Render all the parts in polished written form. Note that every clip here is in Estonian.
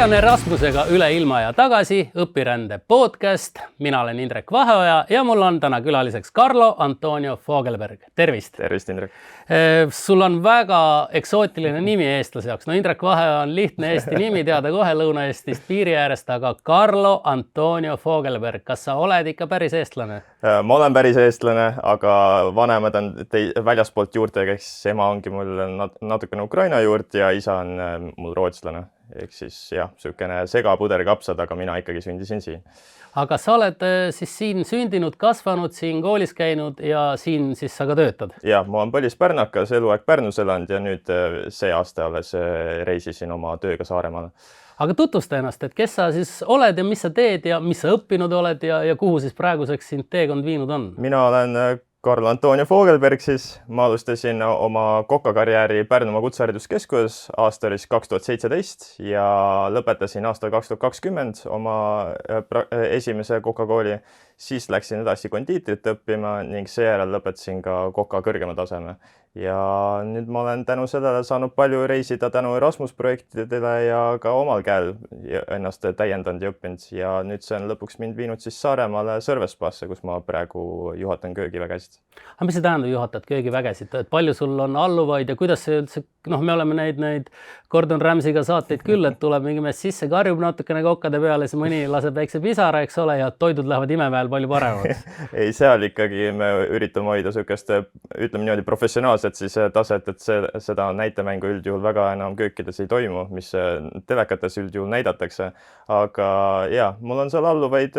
on Erasmusega üle ilma ja tagasi õpirände podcast. Mina olen Indrek Vaheoja ja mul on täna külaliseks Carlo Antonio Fogelberg. Tervist! Tervist, Indrek! Sul on väga eksootiline nimi eestlase jaoks. No Indrek Vaheoja on lihtne eesti nimi, teada kohe Lõuna-Eestist piiri äärest, aga Carlo Antonio Fogelberg, kas sa oled ikka päris eestlane? Ma olen päris eestlane, aga vanemad on väljaspoolt juurtega, eks ema ongi mul natukene Ukraina juurt ja isa on mul rootslane. Ehk siis jah, sükene segapuder kapsad, aga mina ikkagi sündisin siin. Aga sa oled siis siin sündinud, kasvanud, siin koolis käinud ja siin siis sa ka töötad? Jah, ma olen põlispärnakas, eluaeg Pärnus elanud ja nüüd see aasta alles reisisin oma tööga Saaremaale. Aga tutvusta ennast, et kes sa siis oled ja mis sa teed ja mis sa õppinud oled ja kuhu siis praeguseks sind teekond viinud on? Mina olen Carlo Antonio Fogelberg siis. Ma alustasin oma kokakarjääri Pärnumaa kutsehariduskeskuses, aasta oli 2017 ja lõpetasin aastal 2020 oma esimese kokakooli. Siis läksin edasi kondiitrit õppima ning seejärel lõpetasin ka koka kõrgema taseme. Ja nüüd ma olen tänu sellele saanud palju reisida tänu Erasmus projektidele ja ka omal käel ennast täiendanud ja õppinud. Ja nüüd see on lõpuks mind viinud siis Saaremaale Sõrvespaasse, kus ma praegu juhatan köögivägesid. Aga mis see tähendab, juhatad köögivägesid? Et palju sul on alluvaid ja kuidas see üldse, me oleme neid Gordon Ramsay'ga saateid küll, et tuleb mingi mees sisse, karjub natukene kokkade peale, siis mõni laseb väikse pisara, eks ole, ja toidud lähevad imeväel palju paremaks. Ei, seal ikkagi me üritame hoida sükest, ütleme niimoodi professionaalset siis taset, et seda näitemängu üldjuhul väga enam köökides ei toimu, mis telekates üldjuhul näidatakse. Aga jah, mul on seal alluvaid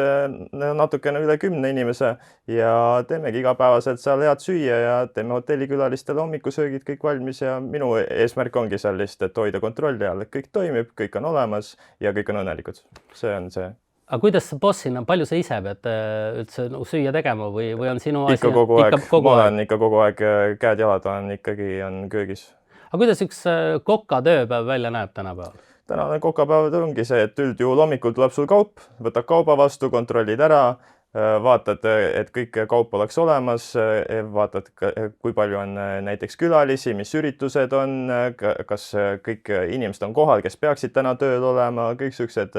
natukene üle 10 inimese ja teemegi igapäevaselt seal head süüa ja teeme hotellikülalistele hommikusöögid kõik valmis ja minu eesmärk ongi seal lihtsalt, et hoida kontrolli all, et kõik toimib, kõik on olemas ja kõik on õnnelikud. See on see. Aga kuidas sa bossina, palju sa ise pead üldse süüa tegema või on sinu asi? Ikka kogu aeg. Ma olen ikka kogu aeg käed-jalad on ikkagi köögis. Aga kuidas üks koka tööpäev välja näeb tänapäeval? Tänane kokapäev ongi see, et üldjuhul hommikul tuleb sul kaup, võtad kauba vastu, kontrollid ära, vaatad, et kõik kaup oleks olemas, vaatad, kui palju on näiteks külalisi, mis üritused on, kas kõik inimesed on kohal, kes peaksid täna tööl olema, kõik sellised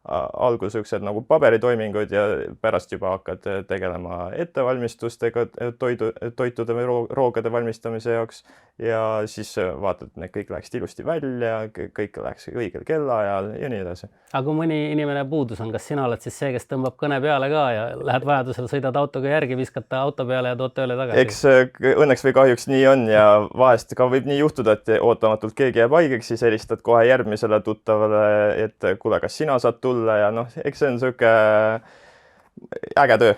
algusüksed nagu paberitoimingud ja pärast juba hakkad tegelema ettevalmistustega toitude või roogade valmistamise jaoks ja siis vaatad, et need kõik läheksid ilusti välja, kõik läheks õigel kellaajal ja nii edasi. Aga kui mõni inimene puudus on, kas sina oled siis see, kes tõmbab kõne peale ka ja lähed vajadusel, sõidad autoga järgi, viskad ta auto peale ja tood tööle tagasi? Eks õnneks või kahjuks nii on ja vahest ka võib nii juhtuda, et ootamatult keegi jääb haigeks, siis helistad kohe järgmisele tuttavale, et kuule, kas sina saad tulla ja noh, eks see on selline äge töö.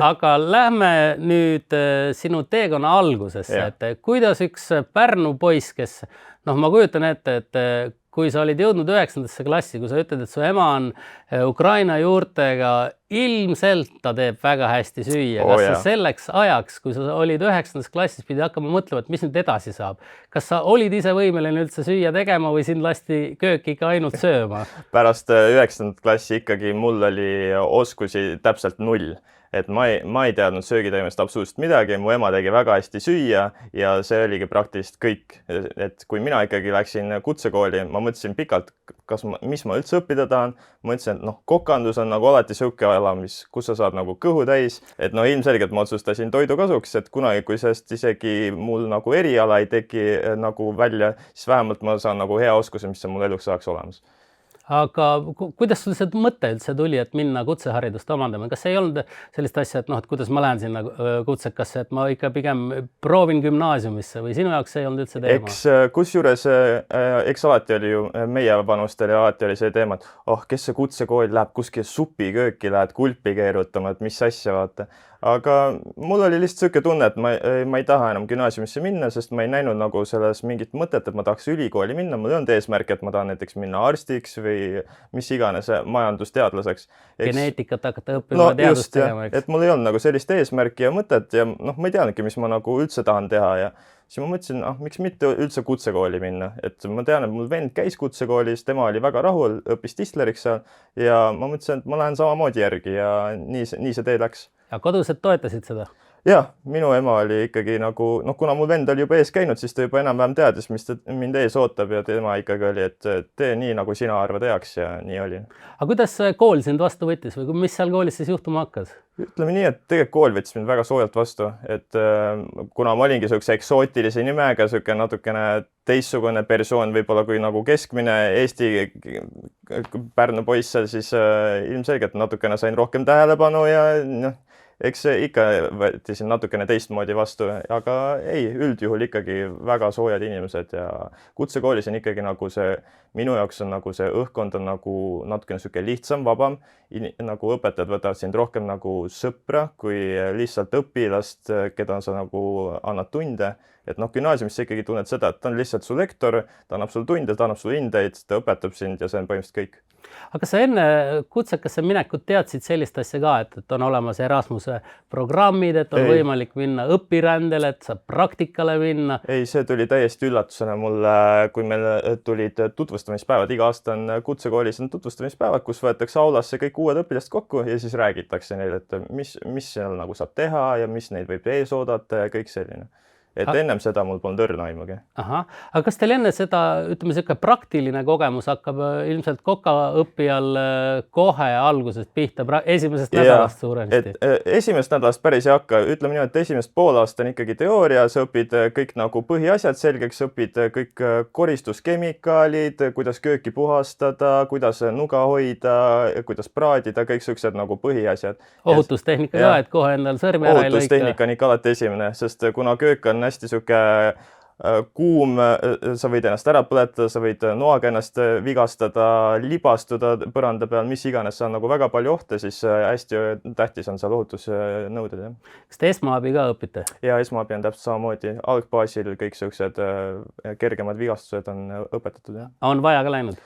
Aga lähme nüüd sinu teekonna algusesse, et kuidas üks Pärnu poiss, kes, ma kujutan ette, et kui sa olid jõudnud 9. klassi, kui sa ütled, et su ema on Ukraina juurtega, ilmselt ta teeb väga hästi süüa. Kas sa selleks ajaks, kui sa olid 9. klassis, pidi hakkama mõtlema, et mis nüüd edasi saab? Kas sa olid ise võimeline üldse süüa tegema või sind lasti kööki ikka ainult sööma? Pärast 9. klassi ikkagi mul oli oskusi täpselt 0. Et ma ei teadnud söögiteemist absoluutselt midagi, mu ema tegi väga hästi süüa ja see oligi praktiliselt kõik. Et kui mina ikkagi läksin kutsekooli, ma mõtlesin pikalt, mis ma üldse õppida tahan. Ma mõtlesin, et kokandus on nagu alati siuke ala, kus sa saad nagu kõhu täis. Et ilmselgelt ma otsustasin toidu kasuks, et kunagi, kui sellest isegi mul nagu eriala ei teki nagu välja, siis vähemalt ma saan nagu hea oskuse, mis mul eluks saaks olemas. Aga kuidas sul see mõte üldse tuli, et minna kutseharidust omandama? Kas ei olnud sellist asja, et kuidas ma lähen sinna kutsekasse, et ma ikka pigem proovin gümnaasiumisse või sinu jaoks ei olnud üldse teema? Kusjuures, eks alati oli ju meie vanustel ja alati oli see teema, et kes see kutsekool läheb kuskil supikööki, lähed kulpi keerutama, et mis asja vaata. Aga mul oli lihtsalt selline tunne, et ma ei taha enam gümnaasiumisse minna, sest ma ei näinud nagu selles mingit mõtet, et ma tahaks ülikooli minna. Mul ei olnud eesmärk, et ma tahan näiteks minna arstiks või mis iganes majandusteadlaseks. Geneetikat hakata õppima teadust tegema. Et mul ei olnud nagu sellist eesmärki ja mõtet ja ma ei teadnudki, mis ma nagu üldse tahan teha ja siis ma mõtlesin, miks mitte üldse kutsekooli minna. Et ma tean, et mul vend käis kutsekoolis, tema oli väga rahul, õppis distleriks seal ja ma mõtlesin, et ma lähen samamoodi järgi ja nii see tee läks. Ja kodused toetasid seda? Jah, minu ema oli ikkagi nagu, noh, kuna mul vend oli juba ees käinud, siis ta juba enam-vähem teadis, mis ta mind ees ootab ja tema ikkagi oli, et tee nii, nagu sina arvad heaks ja nii oli. Aga kuidas kool sind vastu võttis või mis seal koolis siis juhtuma hakkas? Ütleme nii, et tegelikult kool võttis mind väga soojalt vastu, et kuna ma olingi sellise eksootilise nimega, selline natukene teistsugune persoon võib-olla kui nagu keskmine Eesti Pärnu poiss seal, siis ilmselgelt natukene sain rohkem tähelepanu ja noh, eks ikka võeti siin natukene teistmoodi vastu, aga ei, üldjuhul ikkagi väga soojad inimesed ja kutsekoolis on ikkagi nagu see, minu jaoks on nagu see õhkkond on nagu natukene selline lihtsam, vabam, nagu õpetajad võtavad sind rohkem nagu sõpra kui lihtsalt õpilast, keda sa nagu annad tunde. Et noh, gümnaasiumis sa ikkagi tunned seda, et ta on lihtsalt su lektor, ta annab sul tunde, ta annab sul hindeid, ta õpetab sind ja see on põhimõtteliselt kõik. Aga kas sa enne kutsekasse minekut teadsid sellist asja ka, et on olemas Erasmuse programmid, et on võimalik minna õpirändele, et saab praktikale minna? Ei, see tuli täiesti üllatusena mulle, kui meil tulid tutvustamispäevad. Iga aasta on kutsekoolis on tutvustamispäevad, kus võetakse aulasse kõik uued õpilased kokku ja siis räägitakse neile, et mis seal nagu saab teha ja mis neid võib ees oodata ja kõik selline. Et ennem seda mul polnud õrna aimugi. Aha. Aga kas teil enne seda, ütleme, selline praktiline kogemus hakkab ilmselt kokaõppijal kohe algusest pihta, esimesest nädalast suuresti? Esimest nädalast päris ei hakka. Ütleme nii, et esimest pool aasta on ikkagi teooria, sa õpid kõik nagu põhiasjad selgeks, õpid kõik koristuskemikaalid, kuidas kööki puhastada, kuidas nuga hoida, kuidas praadida, kõik sellised nagu põhiasjad. Ohutustehnika ka, et kohe endal sõrme ära ei lõika. Ohutustehnika on ikka alati esimene, sest kuna köök on hästi sihuke kuum, sa võid ennast ära põletada, sa võid noaga ennast vigastada, libastuda põranda peal, mis iganes, see on nagu väga palju ohte, siis hästi tähtis on seal ohutusnõuded. Kas te esmaabi ka õpite? Ja esmaabi on täpselt samamoodi. Algbaasil kõik sellised kergemad vigastused on õpetatud. On vaja ka läinud?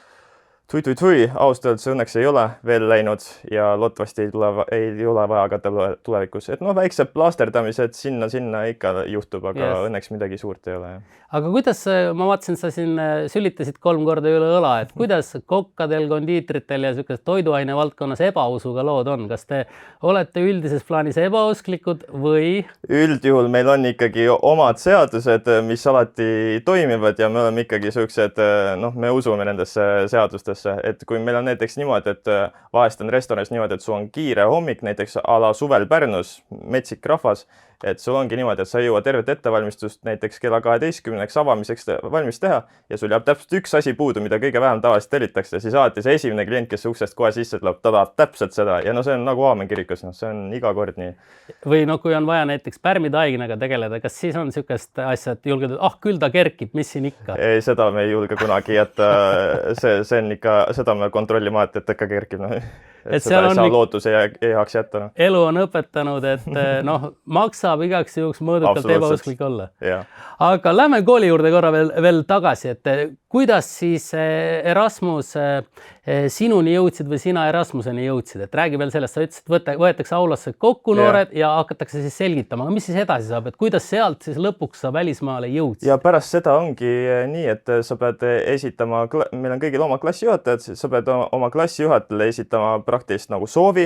Tui, ausalt öeldes õnneks ei ole veel läinud ja loodetavasti ei ole vaja ka tulevikus. Et noh, väiksed plaasterdamised sinna ikka juhtub, aga õnneks midagi suurt ei ole. Aga kuidas, ma vaatasin, sa siin sülitasid 3 korda üle õla, et kuidas kokkadel, kondiitritel ja sellised toiduaine valdkonnas ebausuga lood on? Kas te olete üldises plaanis ebausklikud või? Üldjuhul meil on ikkagi omad seadused, mis alati toimivad ja me oleme ikkagi sellised, noh, me usume nendesse seadustesse, et kui meil on näiteks niimoodi, et vahest on restoranis niimoodi, et sul on kiire hommik, näiteks a la suvel Pärnus, metsik rahvas, et sul ongi niimoodi, et sa ei jõua tervet ettevalmistust näiteks kella 12 avamiseks valmis teha ja sul jääb täpselt üks asi puudu, mida kõige vähem tavaliselt tellitakse, siis alati see esimene klient, kes uksest kohe sisse tuleb, ta tahab täpselt seda ja no see on nagu aamen kirikus, no see on iga kord nii. Või no kui on vaja näiteks pärmitaignaga tegeleda, kas siis on niisugust asja, et julged, küll ta kerkib, mis siin ikka? Ei, seda me ei julge kunagi jätta, see on ikka, seda me kontrollime alati, et ikka kerkib. Et seda ei saa lootuse heaks jätta. No. Elu on õpetanud, et noh, maksab igaks juhuks mõõdukalt ebausklik olla. Aga lähme kooli juurde korra veel tagasi, et kuidas siis Erasmus sinuni jõudsid või sina Erasmuseni jõudsid? Et räägi veel sellest, sa ütlesid, et võetakse aulasse kokku noored ja hakatakse siis selgitama. Aga mis siis edasi saab? Et kuidas sealt siis lõpuks sa välismaale jõudsid? Ja pärast seda ongi nii, et sa pead esitama, meil on kõigil oma klassijuhatajad, sa pead oma klassijuhatajale esitama praktiliselt nagu soovi,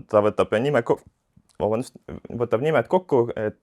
ta võtab nimed kokku, et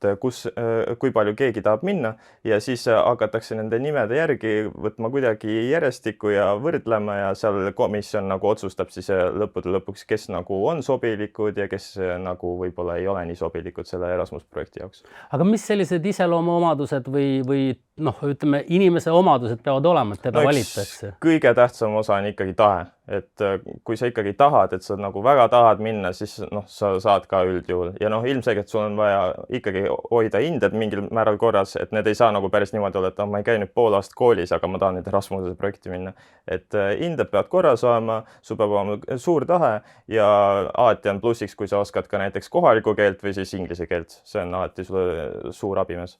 kui palju keegi tahab minna ja siis hakatakse nende nimede järgi võtma kuidagi järjestikku ja võrdlema ja seal komisjon nagu otsustab siis lõppude lõpuks, kes nagu on sobilikud ja kes nagu võib-olla ei ole nii sobilikud selle Erasmus projekti jaoks. Aga mis sellised iseloomuomadused või noh, ütleme, inimese omadused peavad olema, et teda valitakse? Kõige tähtsam osa on ikkagi tahe. Et kui sa ikkagi tahad, et sa nagu väga tahad minna, siis noh, sa saad ka üldjuhul. Ja noh, ilmselgelt sul on vaja ikkagi hoida hinded mingil määral korras, et need ei saa nagu päris niimoodi olla, et ma ei käi nüüd pool aastat koolis, aga ma tahan nüüd Erasmuse projekti minna. Et hinded peavad korras olema, sul peab olema suur tahe ja alati on plussiks, kui sa oskad ka näiteks kohalikku keelt või siis inglise keelt. See on alati sulle suur abimees.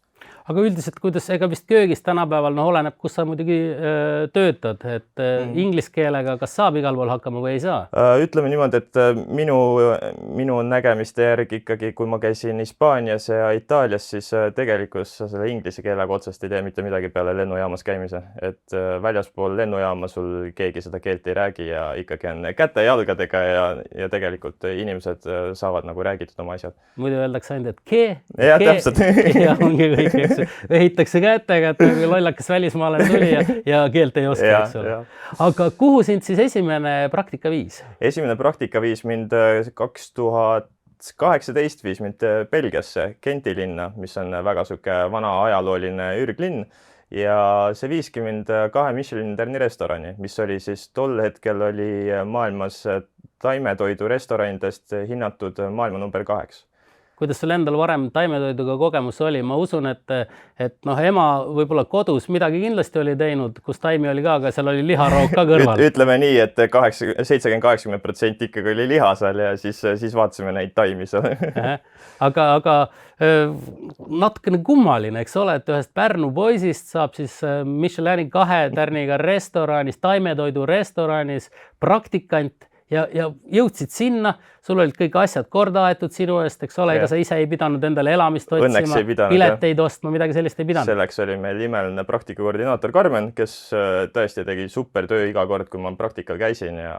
Aga üldiselt, kuidas ega vist köögis tänapäeval, oleneb, kus sa muidugi töötad, et inglise keelega kas saab igal pool hakkama või ei saa? Ütleme niimoodi, et minu nägemiste järgi ikkagi, kui ma käisin Hispaanias ja Itaalias, siis tegelikult sa selle inglise keelega otsest ei tee mitte midagi peale lennujaamas käimise. Et väljaspool lennujaama sul keegi seda keelt ei räägi ja ikkagi on käte jalgadega ja tegelikult inimesed saavad nagu räägitud oma asjad. Muidu öeldakse ainult, et ja täpselt. Ja ongi kõik, eks. Vehitakse kätega, et lollakas välismaalane tuli ja keelt ei oska, eks ole. Aga kuhu sind siis esimene praktika viis? Esimene praktika viis mind 2018 viis mind Belgiasse, Genti linna, mis on väga suke vana ajalooline ürglinn. Ja see viiski mind 2 Michelin tärni restorani, mis oli siis tol hetkel oli maailmas taimetoidu restoranidest hinnatud maailma number 8. Kuidas sul endal varem taimetoiduga kogemus oli? Ma usun, et ema võib-olla kodus midagi kindlasti oli teinud, kus taimi oli ka, aga seal oli liharoog ka kõrval. Ütleme nii, et 70-80% ikkagi oli liha seal ja siis vaatasime neid taimi seal. Aga natukene kummaline, eks ole, et ühest Pärnu poisist saab siis Michelini 2 tärniga restoranis, taimetoidu restoranis praktikant ja jõudsid sinna, sul olid kõik asjad korda aetud sinu eest, eks ole, ega sa ise ei pidanud endale elamist otsima, pileteid ostma, midagi sellist ei pidanud. Selleks oli meil imeline praktikakoordinaator Karmen, kes tõesti tegi super töö iga kord, kui ma praktikal käisin ja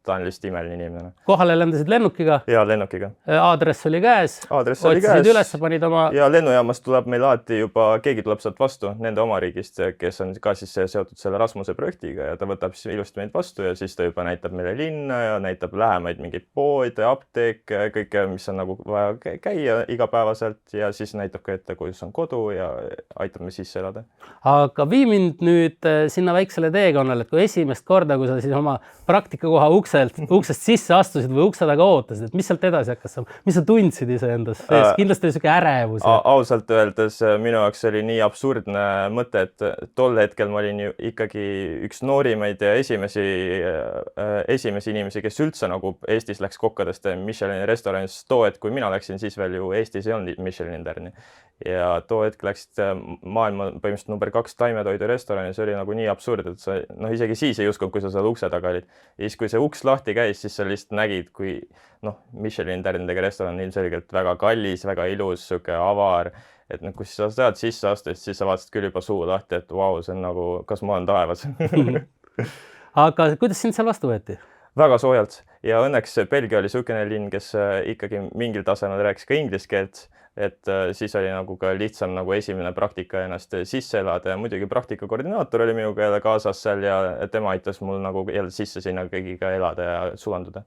ta on lihtsalt imeline inimene. Kohale lendasid lennukiga? Ja lennukiga. Aadress oli käes? Otsisid üles, panid oma... Ja lennujaamast tuleb meil alati juba, keegi tuleb sealt vastu, nende oma riigist, kes on ka siis seotud selle Rasmuse projektiga ja ta võtab siis ilusti meid vastu ja siis ta juba näitab meile linna ja näitab lähemaid mingeid poode, apteek, kõike, mis on nagu vaja käia igapäevaselt ja siis näitab ka ette, kus on kodu ja aitab me sisse elada. Aga vii mind nüüd sinna väiksele teekonnale, et kui esimest korda, kui sa siis oma praktikakoha uksest sisse astusid või ukse taga ootasid, et mis sealt edasi hakkas, mis sa tundsid ise endas? Kindlasti oli selline ärevus. Ausalt öeldes minu jaoks oli nii absurdne mõte, et tol hetkel ma olin ju ikkagi üks noorimaid ja esimesi inimesi, kes üldse nagu Eestis läks kokkadest Michelini restoranis too, et kui mina läksin, siis veel ju Eestis ei olnud Michelin tärni. Ja too hetk läksid maailma põhimõtteliselt number 2 taimetoidu restorani, see oli nagu nii absurd, et sa isegi siis ei uskunud, kui sa seal ukse taga olid. Ja siis, kui see uks lahti käis, siis sa lihtsalt nägid, kui Michelin tärnidega restoran ilmselgelt väga kallis, väga ilus, suke avar, et kui sa saad sisse astusid, siis sa vaatasid küll juba suu lahti, et vau, see on nagu, kas ma olen taevas. Aga kuidas sind seal vastu võeti? Väga soojalt ja õnneks Belgia oli sukene linn, kes ikkagi mingil tasemel rääkis ka inglise keelt, et siis oli nagu ka lihtsam nagu esimene praktika ennast sisse elada ja muidugi praktikakoordinaator oli minuga jälle kaasas seal ja tema aitas mul nagu jälle sisse sinna kõigiga elada ja sulanduda.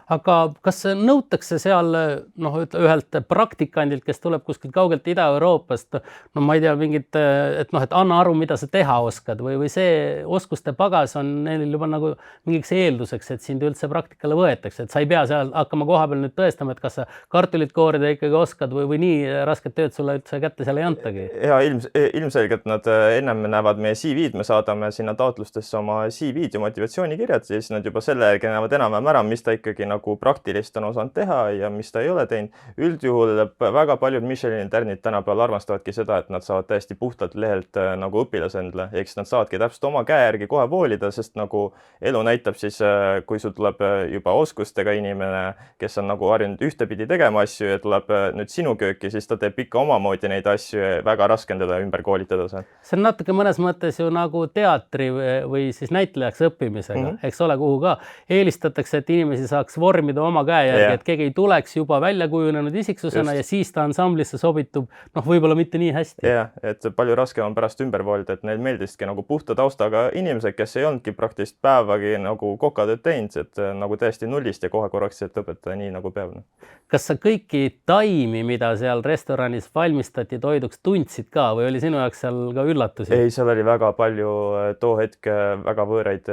Aga kas nõutakse seal ühelt praktikandilt, kes tuleb kuskilt kaugelt Ida-Euroopast, ma ei tea, mingit, et anna aru, mida sa teha oskad või see oskuste pagas on neil juba nagu mingiks eelduseks, et sind üldse praktikale võetakse, et sa ei pea seal hakkama koha peal nüüd tõestama, et kas sa kartulit koorida ikkagi oskad või nii rasket tööd sulle üldse kätte seal ei antagi? Ja ilmselgelt nad ennem näevad meie CV-d, me saadame sinna taotlustesse oma CV-d ja motivatsioonikirjad ja siis nad juba selle järgi näevad enam-vähem ära, mis ta ikkagi nagu praktilist on osanud teha ja mis ta ei ole teinud. Üldjuhul väga paljud Michelini tärnid tänapäeval armastavadki seda, et nad saavad täiesti puhtalt lehelt nagu õpilasendle, ehk nad saadki täpselt oma käe järgi kohe voolida, sest nagu elu näitab siis, kui sul tuleb juba oskustega inimene, kes on nagu harjunud ühtepidi tegema asju ja tuleb nüüd sinu kööki, siis ta teeb ikka omamoodi neid asju ja väga raske on teda ümber koolitada seal. See on natuke mõnes mõttes ju nagu teatri või siis näitlejaks õppimisega, eks ole, kuhu ka eelistatakse, et inimesi saaks vormida oma käe järgi, et keegi ei tuleks juba välja kujunenud isiksusena ja siis ta ansamblisse sobitub võib-olla mitte nii hästi. Jah, et palju raskem on pärast ümber voolida, et neil meeldiski nagu puhta taustaga inimesed, kes ei olnudki praktiliselt päevagi nagu kokatööd teinud, et nagu täiesti nullist ja kohe korraks, et õpetada nii nagu peab. Kas sa kõiki taimi, mida seal restoranis valmistati toiduks, tundsid ka või oli sinu jaoks seal ka üllatusi? Ei, seal oli väga palju too hetk väga võõraid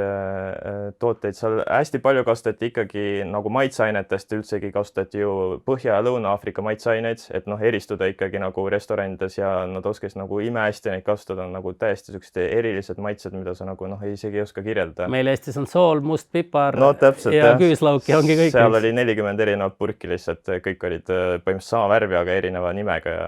tooteid, seal hästi palju kasutati ikkagi nagu maitseainetest üldsegi kasutati ju Põhja- ja Lõuna-Aafrika maitseaineid, et noh, eristuda ikkagi nagu restoranides ja nad oskasid nagu imehästi neid kasutada, nagu täiesti sellised erilised maitsed, mida sa nagu noh, isegi ei oska kirjeldada. Meil Eestis on sool, must pipar no, täpselt, ja küüslauk ja ongi kõik. Seal oli 40 erinevat purki lihtsalt, kõik olid põhimõtteliselt sama värvi, aga erineva nimega ja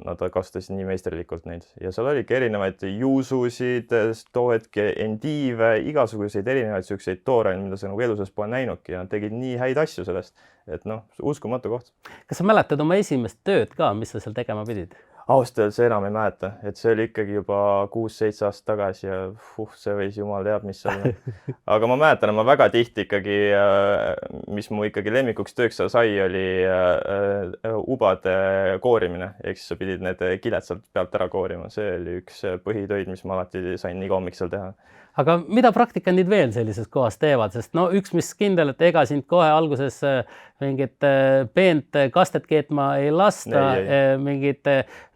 nad kasutasid nii meisterlikult neid. Ja seal oligi erinevaid juususid, too hetk endiive, igasuguseid erinevaid selliseid tooraine, mida sa nagu eluses pole näinudki ja nad tegid nii häid asju sellest, et noh, uskumatu koht. Kas sa mäletad oma esimest tööd ka, mis sa seal tegema pidid? Ausalt öeldes enam ei mäleta, et see oli ikkagi juba 6-7 aastat tagasi ja see võis jumal teab, mis oli. Aga ma mäletan, ma väga tihti ikkagi, mis mu ikkagi lemmikuks tööks sai, oli ubade koorimine. Ehk siis sa pidid need kiled sealt pealt ära koorima. See oli üks põhitöid, mis ma alati sain iga hommik seal teha. Aga mida praktikandid veel sellises kohas teevad? Sest no üks, mis kindel, et ega sind kohe alguses mingit peent kastet keetma ei lasta, mingit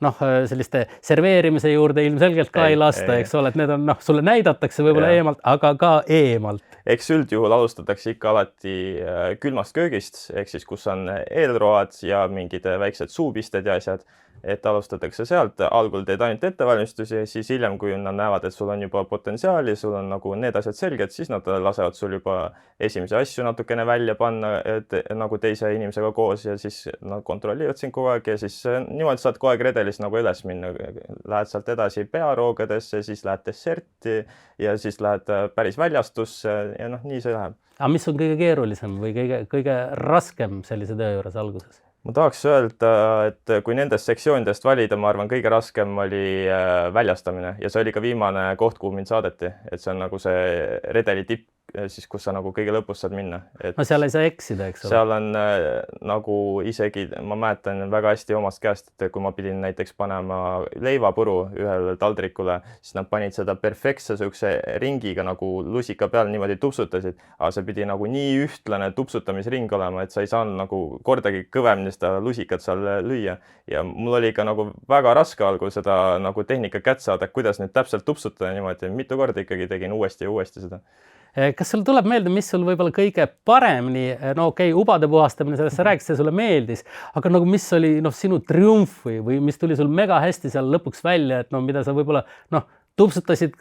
noh, selliste serveerimise juurde ilmselgelt ka ei lasta, eks ole, et need on noh, sulle näidatakse võib-olla eemalt, aga ka eemalt. Eks üldjuhul alustatakse ikka alati külmast köögist, ehk siis kus on eelroad ja mingid väiksed suupisted ja asjad. Et alustatakse sealt, algul teed ainult ettevalmistusi, siis hiljem, kui nad näevad, et sul on juba potentsiaali, sul on nagu need asjad selged, siis nad lasevad sul juba esimesi asju natukene välja panna nagu teise inimesega koos ja siis nad kontrollivad sind kogu aeg ja siis niimoodi saad kogu aeg redelis nagu üles minna. Lähed sealt edasi pearoogadesse, siis lähed desserti ja siis lähed päris väljastusse ja noh, nii see läheb. Aga mis on kõige keerulisem või kõige raskem sellise töö juures alguses? Ma tahaks öelda, et kui nendest sektsioonidest valida, ma arvan, kõige raskem oli väljastamine ja see oli ka viimane koht, kuhu mind saadeti, et see on nagu see redeli tipp, siis kus sa nagu kõige lõpus saad minna. No seal ei saa eksida, eks ole? Seal on nagu isegi, ma mäletan väga hästi omast käest, et kui ma pidin näiteks panema leivapuru ühele taldrikule, siis nad panid seda perfektse sihukese ringiga nagu lusika peal niimoodi tupsutasid, aga see pidi nagu nii ühtlane tupsutamisring olema, et sa ei saanud nagu kordagi kõvemini seda lusikat seal lüüa ja mul oli ka nagu väga raske algul seda nagu tehnika kätt saada, kuidas nüüd täpselt tupsutada niimoodi, mitu korda ikkagi tegin uuesti ja uuesti seda. Kas sul tuleb meelde, mis sul võib-olla kõige paremini, no okei, ubade puhastamine, sellest sa rääkisid, see sulle meeldis, aga nagu mis oli sinu triumf või mis tuli sul mega hästi seal lõpuks välja, et mida sa võib-olla tupsutasid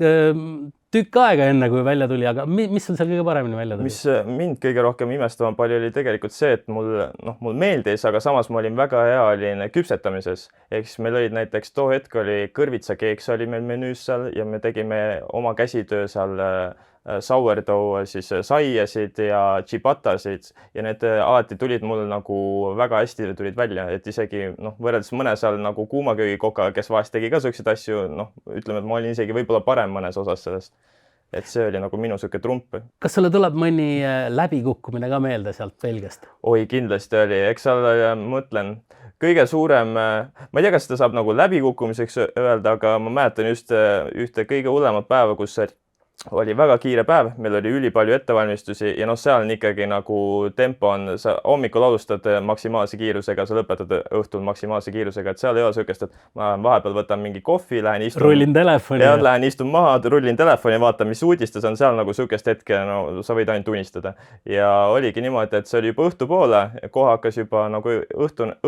tükk aega enne, kui välja tuli, aga mis sul seal kõige paremini välja tuli? Mis mind kõige rohkem imestama palju oli tegelikult see, et mul meeldis, aga samas ma olin väga hea olin küpsetamises. Ehk siis meil olid näiteks too hetk oli kõrvitsakeeks oli meil menüüs seal ja me tegime oma käsitöö seal sourdough, siis saiasid ja chibatasid ja need alati tulid mul nagu väga hästi tulid välja, et isegi võrreldes mõne seal nagu kuumaköögikokaga, kes vahest tegi ka selliseid asju, ütleme, et ma olin isegi võib-olla parem mõnes osas sellest. Et see oli nagu minu selline trump. Kas sulle tuleb mõni läbikukkumine ka meelde sealt Belgiast? Oi, kindlasti oli. Eks seal mõtlen, kõige suurem, ma ei tea, kas seda saab nagu läbikukkumiseks öelda, aga ma mäletan just ühte kõige hullemat päeva, kus oli väga kiire päev, meil oli ülipalju ettevalmistusi ja seal on ikkagi nagu tempo on, sa hommikul alustad maksimaalse kiirusega, sa lõpetad õhtul maksimaalse kiirusega, et seal ei ole sihukest, et ma vahepeal võtan mingi kohvi, lähen istun. Rullin telefoni. Ja lähen istun maha, rullin telefoni, vaatan, mis uudistes on seal nagu sihukest hetke, sa võid ainult unistada. Ja oligi niimoodi, et see oli juba õhtupoole, kohe hakkas juba nagu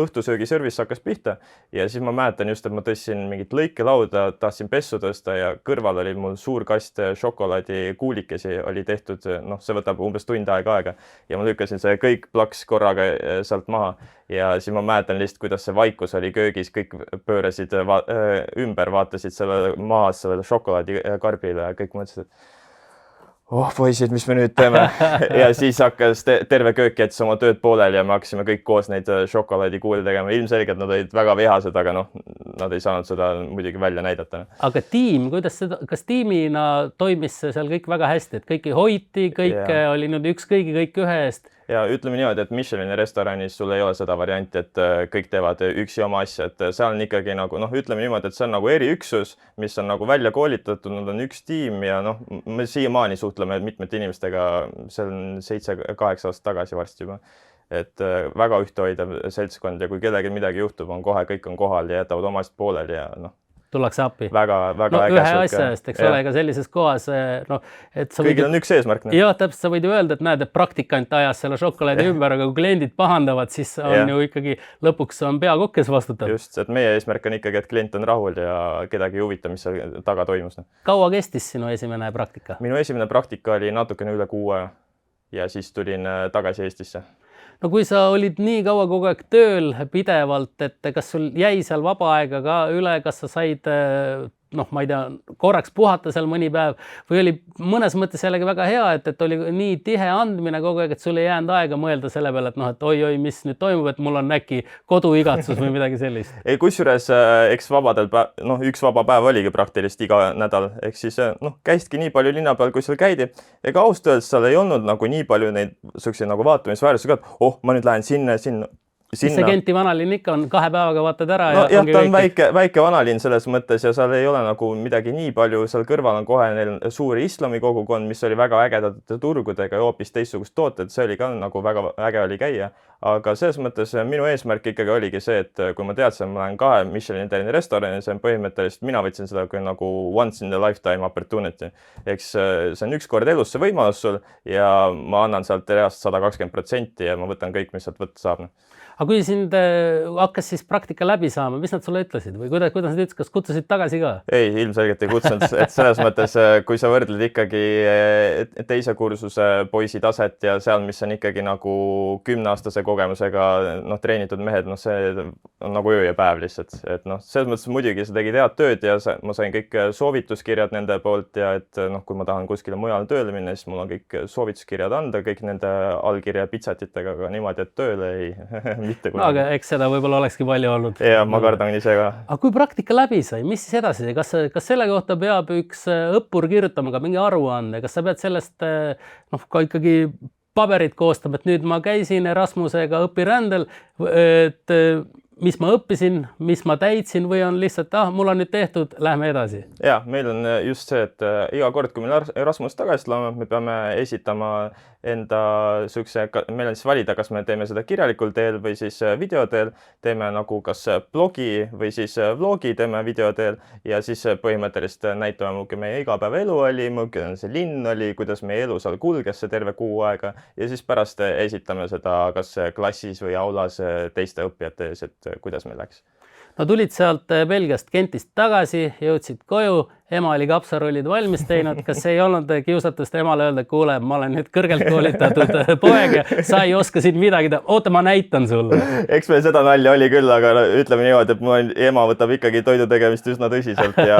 õhtusöögiservis hakkas pihta ja siis ma mäletan just, et ma tõstsin mingit lõikelauda, tahtsin pessu tõsta ja kõrval oli mul suur kast šokolaadikuulikesi oli tehtud, see võtab umbes tund aega ja ma lükkasin see kõik plaks korraga sealt maha ja siis ma mäletan lihtsalt, kuidas see vaikus oli köögis, kõik pöörasid ümber, vaatasid selle maas sellele šokolaadikarbile ja kõik mõtlesid, et poisid, mis me nüüd teeme? Ja siis hakkas terve köök jättis oma tööd pooleli ja me hakkasime kõik koos neid šokolaadikuule tegema. Ilmselgelt nad olid väga vihased, aga nad ei saanud seda muidugi välja näidata. Aga tiim, kas tiimina toimis seal kõik väga hästi, et kõiki hoiti, kõik oli nüüd üks kõigi kõik ühe eest? Ja ütleme niimoodi, et Michelini restoranis sul ei ole seda varianti, et kõik teevad üksi oma asja, et seal on ikkagi nagu, ütleme niimoodi, et see on nagu eriüksus, mis on nagu välja koolitatud, nad on üks tiim ja me siiamaani suhtleme mitmete inimestega, see on 7-8 aastat tagasi varsti juba, et väga ühtehoidev seltskond ja kui kellelgi midagi juhtub, on kohe, kõik on kohal ja jätavad oma asjad pooleli ja tullakse appi. Väga ühe asja eest, eks ole, ega sellises kohas, et sa kõigil on üks eesmärk. Jah, täpselt, sa võid ju öelda, et näed, et praktikant ajas selle šokolaadi ümber, aga kui kliendid pahandavad, siis on ju ikkagi lõpuks on peakokk, kes vastutab. Just, et meie eesmärk on ikkagi, et klient on rahul ja kedagi ei huvita, mis seal taga toimus. Kaua kestis sinu esimene praktika? Minu esimene praktika oli natukene üle 6 aja ja siis tulin tagasi Eestisse. No kui sa olid nii kaua kogu aeg tööl pidevalt, et kas sul jäi seal vaba aega ka üle, kas sa said, ma ei tea, korraks puhata seal mõni päev või oli mõnes mõttes jällegi väga hea, et oli nii tihe andmine kogu aeg, et sul ei jäänud aega mõelda selle peale, et et oi, mis nüüd toimub, et mul on äkki koduigatsus või midagi sellist. Ei, kusjuures eks üks vaba päev oligi praktiliselt iga nädal, ehk siis käisidki nii palju linna peal, kui seal käidi. Ega ausalt öeldes seal ei olnud nagu nii palju neid selliseid nagu vaatamisväärsusi ka, et ma nüüd lähen sinna. Mis see Genti vanalinn ikka on, 2 päevaga vaatad ära ja jah, ta on väike vanalinn selles mõttes ja seal ei ole nagu midagi nii palju, seal kõrval on kohe neil suur islami kogukond, mis oli väga ägedate turgudega ja hoopis teistsugust tooted, see oli ka nagu väga äge oli käia. Aga selles mõttes minu eesmärk ikkagi oligi see, et kui ma teadsin, ma lähen 2 Michelin tärni restorani, see on põhimõtteliselt, mina võtsin seda kui nagu once in the lifetime opportunity. Eks see on üks kord elus see võimalus sul ja ma annan sealt reast 120% ja ma võtan kõik, mis sealt võtta saab. Aga kui sind hakkas siis praktika läbi saama, mis nad sulle ütlesid või kuidas nad ütlesid, kas kutsusid tagasi ka? Ei, ilmselgelt ei kutsunud, et selles mõttes, kui sa võrdled ikkagi teise kursuse poisi taset ja seal, mis on ikkagi nagu 10-aastase kogemusega treenitud mehed, see on nagu öö ja päev lihtsalt. Et selles mõttes muidugi sa tegid head tööd ja ma sain kõik soovituskirjad nende poolt ja et kui ma tahan kuskile mujale tööle minna, siis mul on kõik soovituskirjad anda, kõik nende allkirja pitsatitega, aga niimoodi, et tööle ei mitte kunagi. Aga eks seda võib-olla olekski palju olnud. Ja, ma kardan ise ka. Aga kui praktika läbi sai, mis siis edasi? Kas selle kohta peab üks õppur kirjutama ka mingi aruande? Kas sa pead sellest ka ikkagi paberit koostama, et nüüd ma käisin Erasmusega õpirändel, et mis ma õppisin, mis ma täitsin või on lihtsalt, mul on nüüd tehtud, lähme edasi? Ja, meil on just see, et iga kord, kui meil Erasmus tagasi tuleme, me peame esitama enda meil on siis valida, kas me teeme seda kirjalikul teel või siis video teel, teeme nagu kas blogi või siis vlogi teeme video teel ja siis põhimõtteliselt näitame, milline meie igapäevaelu oli, milline see linn oli, kuidas meie elu seal kulges see terve kuu aega ja siis pärast esitame seda kas klassis või aulas teiste õppijate ees, et kuidas meil läks. No tulid sealt Belgiast Gentist tagasi, jõudsid koju, ema oli kapsarullid valmis teinud, kas ei olnud kiusatust emale öelda, kuule, ma olen nüüd kõrgelt koolitatud poeg ja sa ei oska siin midagi teha, oota, ma näitan sulle. Eks meil seda nalja oli küll, aga ütleme niimoodi, et ema võtab ikkagi toidu tegemist üsna tõsiselt ja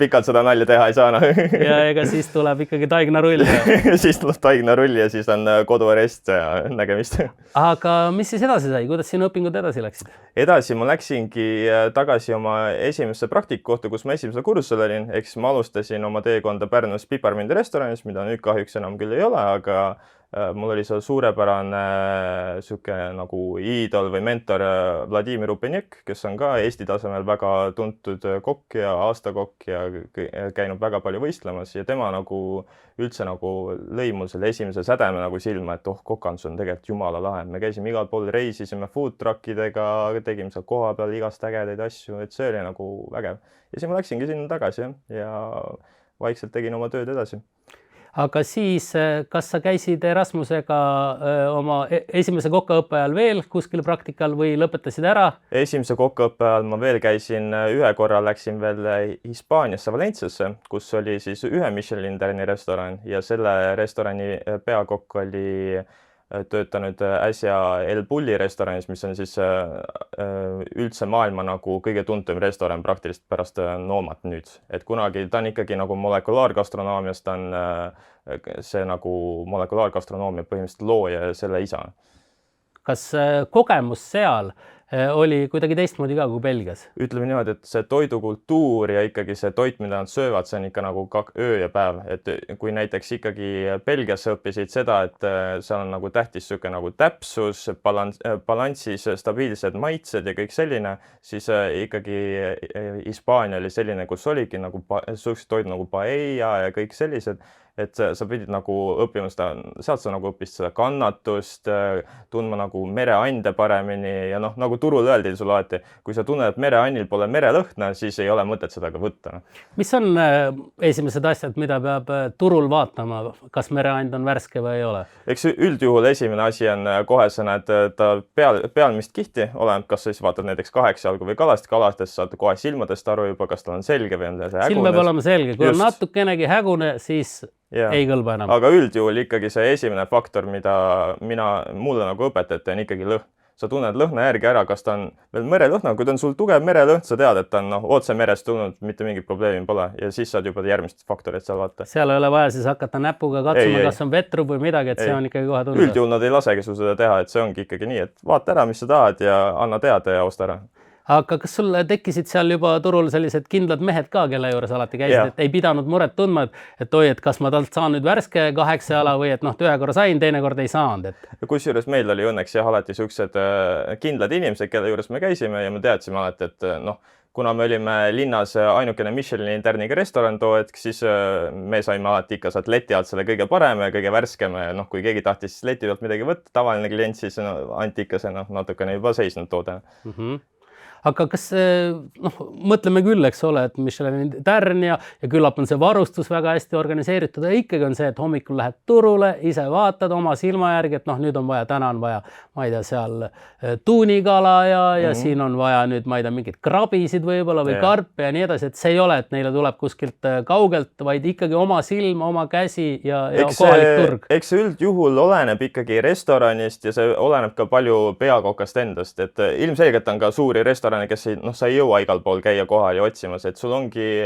pikalt seda nalja teha ei saa. Ja ega siis tuleb ikkagi taignarull. Siis tuleb taignarull ja siis on koduarest ja nägemist. Aga mis siis edasi sai? Kuidas sinu õpingud edasi läksid? Edasi ma läksingi tagasi oma esimesse praktikukohta, kus ma esimesel kursusel olin, eks ma alustasin oma teekonda Pärnus Piparmindi restoranis, mida nüüd kahjuks enam küll ei ole, aga mul oli seal suurepärane nagu iidol või mentor Vladimir Upenjek, kes on ka Eesti tasemel väga tuntud kokk ja aastakokk ja käinud väga palju võistlemas ja tema nagu üldse nagu lõi mul selle esimese sädeme nagu silma, et kokandus on tegelikult jumala lahe. Me käisime igal pool, reisisime food truckidega, tegime seal koha peal igast ägedaid asju, et see oli nagu vägev. Ja siis ma läksingi sinna tagasi ja vaikselt tegin oma tööd edasi. Aga siis, kas sa käisid Erasmusega oma esimese kokaõppe ajal veel kuskil praktikal või lõpetasid ära? Esimese kokaõppe ajal ma veel käisin, ühe korra läksin veel Hispaaniasse Valenciasse, kus oli siis ühe Michelin tärni restoran ja selle restorani peakokk oli töötanud äsja El Bulli restoranis, mis on siis üldse maailma nagu kõige tuntum restoran praktiliselt pärast Noomat nüüd. Et kunagi ta on ikkagi nagu molekulaargastronaamiast, ta on see nagu molekulaargastronoomia põhimõtteliselt looja ja selle isa. Kas kogemus seal oli kuidagi teistmoodi ka kui Belgias? Ütleme niimoodi, et see toidukultuur ja ikkagi see toit, mida nad söövad, see on ikka nagu öö ja päev. Et kui näiteks ikkagi Belgias õppisid seda, et seal on nagu tähtis selline nagu täpsus, balanssis stabiilsed maitsed ja kõik selline, siis ikkagi Hispaania oli selline, kus oligi nagu toid nagu paella ja kõik sellised. et sa pidid nagu õppima seda, sealt sa nagu õppisid seda kannatust, tundma nagu mereande paremini ja noh, nagu turul öeldi sulle alati, kui sa tunned, et mereannil pole merelõhna, siis ei ole mõtet seda ka võtta. Mis on esimesed asjad, mida peab turul vaatama, kas mereand on värske või ei ole? Eks üldjuhul esimene asi on kohe sa näed ta pealmist kihti, oleneb, kas sa siis vaatad näiteks kaheksjalgu või kalastest saad kohe silmadest aru juba, kas tal on selge või on see hägunes. Silm peab olema selge, kui on natukenegi hägune, siis ei kõlba enam. Aga üldjuhul ikkagi see esimene faktor, mida mulle nagu õpetati, on ikkagi lõhn. Sa tunned lõhna järgi ära, kas ta on veel merelõhna, kui ta on sul tugev merelõhn, sa tead, et ta on otse merest tulnud, mitte mingit probleemi pole ja siis saad juba järgmist faktorit seal vaata. Seal ei ole vaja siis hakata näpuga katsuma, kas on vetru või midagi, et see on ikkagi kohe tunda. Üldjuhul nad ei lasegi sul seda teha, et see ongi ikkagi nii, et vaata ära, mis sa tahad ja anna teada ja osta ära. Aga kas sul tekkisid seal juba turul sellised kindlad mehed ka, kelle juures alati käisid, et ei pidanud muret tundma, et oi, et kas ma talt saan nüüd värske 8 jala või et noh, ühe korra sain, teine kord ei saanud? Kusjuures meil oli õnneks jah alati siuksed kindlad inimesed, kelle juures me käisime ja me teadsime alati, et noh, kuna me olime linnas ainukene Michelini tärniga restoran too hetk, siis me saime alati ikka saad leti alt selle kõige parem ja kõige värskem ja noh, kui keegi tahtis leti pealt midagi võtta, tavaline klient, siis anti ikka see natukene juba seisnud toode. Aga kas, noh, mõtleme küll, eks ole, et Michelini tärn ja küllap on see varustus väga hästi organiseeritud ja ikkagi on see, et hommikul lähed turule, ise vaatad oma silma järgi, et noh, nüüd on vaja, täna on vaja, ma ei tea, seal tuunikala ja siin on vaja nüüd, ma ei tea, mingid krabisid võib-olla või karpe ja nii edasi, et see ei ole, et neile tuleb kuskilt kaugelt, vaid ikkagi oma silm, oma käsi ja kohalik turg. Eks see üldjuhul oleneb ikkagi restoranist ja see oleneb ka palju peakokast endast, et ilmselgelt on ka suuri restorane, kes sa ei jõua igal pool käia kohal ja otsimas, et sul ongi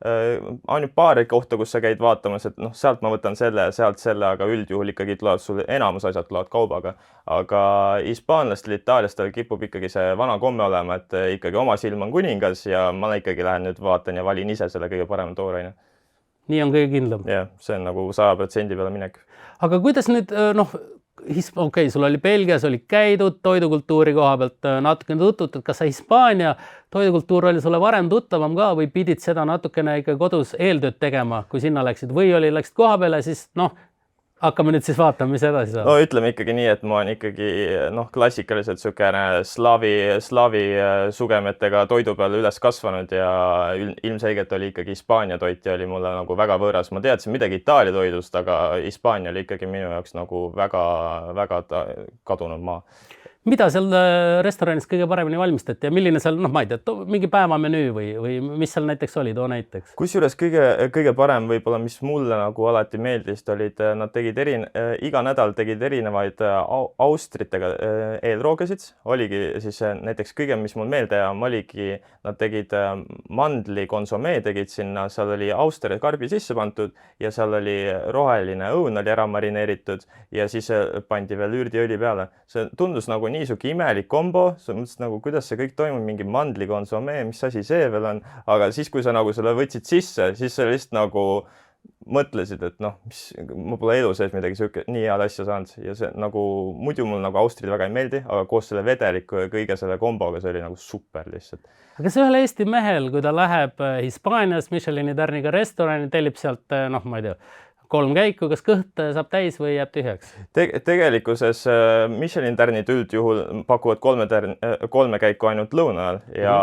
ainult paari kohta, kus sa käid vaatamas, et noh, sealt ma võtan selle ja sealt selle, aga üldjuhul ikkagi tulevad sul enamus asjad tulevad kaubaga. Aga hispaanlastel, itaaliastel kipub ikkagi see vana komme olema, et ikkagi oma silm on kuningas ja ma ikkagi lähen nüüd vaatan ja valin ise selle kõige parema tooraine. Nii on kõige kindlam. Jah, see on nagu 100% peale minek. Aga kuidas nüüd, noh, okei, sul oli Belgias, oli käidud toidukultuuri koha pealt natukene tutvutud, kas sa Hispaania toidukultuur oli sulle varem tuttavam ka või pidid seda natukene ikka kodus eeltööd tegema, kui sinna läksid või läksid koha peale, siis noh, hakkame nüüd siis vaatama, mis edasi saab. No ütleme ikkagi nii, et ma olen ikkagi klassikaliselt sükene slaavi sugemetega toidu peale üles kasvanud ja ilmselgelt oli ikkagi Hispaania toit ja oli mulle nagu väga võõras. Ma teadsin midagi Itaalia toidust, aga Hispaania oli ikkagi minu jaoks nagu väga kadunud maa. Mida seal restoranis kõige paremini valmistati ja milline seal, noh, ma ei tea, mingi päevamenüü või mis seal näiteks oli, too näiteks? Kusjuures kõige parem võib-olla, mis mulle nagu alati meeldis, olid, nad tegid iga nädal tegid erinevaid austritega eelroogasid. Oligi siis näiteks kõige, mis mul meelde jääb, oligi, nad tegid mandli konsomee, tegid sinna, seal oli auster ja karbi sisse pandud ja seal oli roheline õun oli ära marineeritud ja siis pandi veel ürdiõli peale. See tundus nagu niisuke imelik kombo, sa mõtlesid nagu, kuidas see kõik toimub, mingi mandlikonsomee, mis asi see veel on, aga siis, kui sa nagu selle võtsid sisse, siis sa lihtsalt nagu mõtlesid, et noh, ma pole elu sees midagi nii head asja saanud ja see nagu, muidu mul nagu austrid väga ei meeldi, aga koos selle vedeliku ja kõige selle komboga see oli nagu super lihtsalt. Aga see ühel Eesti mehel, kui ta läheb Hispaanias Michelini tärniga restorani, tellib sealt, noh, ma ei tea, 3 käiku, kas kõht saab täis või jääb tühjaks? Tegelikkuses Michelin tärnid üldjuhul pakuvad 3 käiku ainult lõuna ajal ja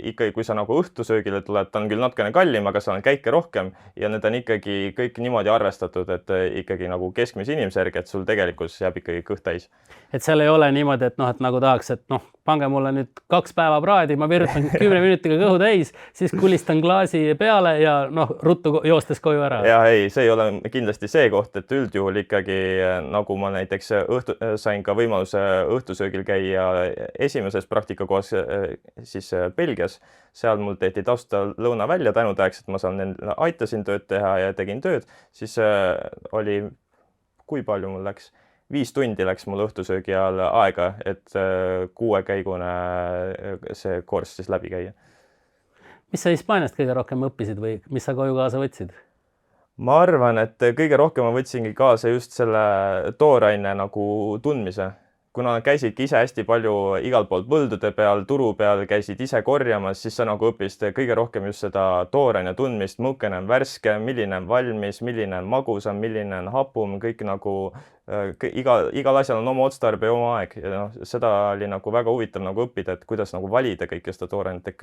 ikkagi, kui sa nagu õhtusöögile tuled, ta on küll natukene kallim, aga seal on käike rohkem ja need on ikkagi kõik niimoodi arvestatud, et ikkagi nagu keskmise inimesärgi, et sul tegelikult jääb ikkagi kõht täis. Et seal ei ole niimoodi, et noh, et nagu tahaks, et noh, pange mulle nüüd 2 päeva praadi, ma virutan 10 minutiga kõhu täis, siis kulistan klaasi peale ja noh, ruttu joostes koju ära. Ja ei, see ei ole kindlasti see koht, et üldjuhul ikkagi nagu ma näiteks sain ka võimaluse õhtusöögil käia esimeses praktikakohas siis Belgias. Seal mul tehti tausta lõuna välja tänutäheks, et ma aitasin tööd teha ja tegin tööd. Siis oli, kui palju mul läks? 5 tundi läks mul õhtusöögi ajal aega, et 6 käigune see koors siis läbi käia. Mis sa Hispaaniast kõige rohkem õppisid või mis sa koju kaasa võtsid? Ma arvan, et kõige rohkem ma võtsingi kaasa just selle tooraine nagu tundmise. kuna käisidki ise hästi palju igal pool põldude peal, turu peal, käisid ise korjamas, siis sa nagu õppisid kõige rohkem just seda tooraine tundmist, mõukene on värske, milline on valmis, milline on magusam, milline on hapum, kõik nagu igal asjal on oma otstarbe ja oma aeg ja seda oli nagu väga huvitav nagu õppida, et kuidas nagu valida kõike seda toorainet, et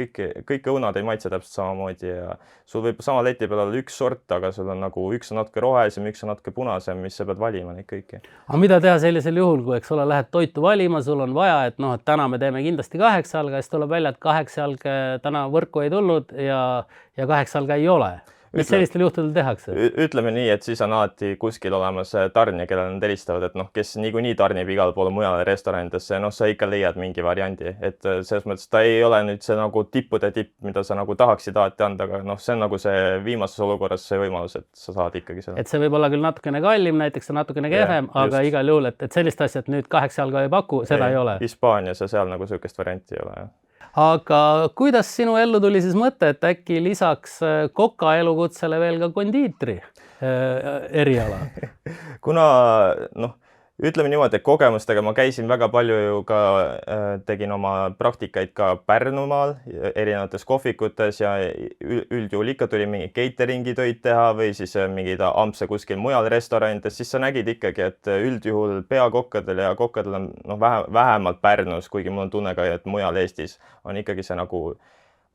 kõik õunad ei maitse täpselt samamoodi ja sul võib sama leti peal olla üks sort, aga sul on nagu üks on natuke rohelisem, üks on natuke punasem, mis sa pead valima neid kõiki. Aga mida teha sellisel juhul, kui eks ole, lähed toitu valima, sul on vaja, et et täna me teeme kindlasti 8 jalga, siis tuleb välja, et 8 jalga täna võrku ei tulnud ja 8 jalga ei ole. Mis sellistel juhtudel tehakse? Ütleme nii, et siis on alati kuskil olemas tarnija, kellel nad helistavad, et kes niikuinii tarnib igal pool mujale restoranidesse, sa ikka leiad mingi variandi, et selles mõttes ta ei ole nüüd see nagu tippude tipp, mida sa nagu tahaksid alati anda, aga see on nagu see viimases olukorras see võimalus, et sa saad ikkagi seda. Et see võib olla küll natukene kallim, näiteks natukene kehvem, aga igal juhul, et sellised asjad nüüd 8 jalga ei paku, seda ei ole. Hispaanias ja seal nagu sellist varianti ei ole. Aga kuidas sinu ellu tuli siis mõte, et äkki lisaks koka elukutsele veel ka kondiitri eriala? Kuna ütleme niimoodi, et kogemustega ma käisin väga palju ju ka, tegin oma praktikaid ka Pärnumaal erinevates kohvikutes ja üldjuhul ikka tuli mingi cateringi töid teha või siis mingid ampse kuskil mujal restoranides, siis sa nägid ikkagi, et üldjuhul peakokkadel ja kokkadel on vähemalt Pärnus, kuigi mul on tunne ka, et mujal Eestis on ikkagi see nagu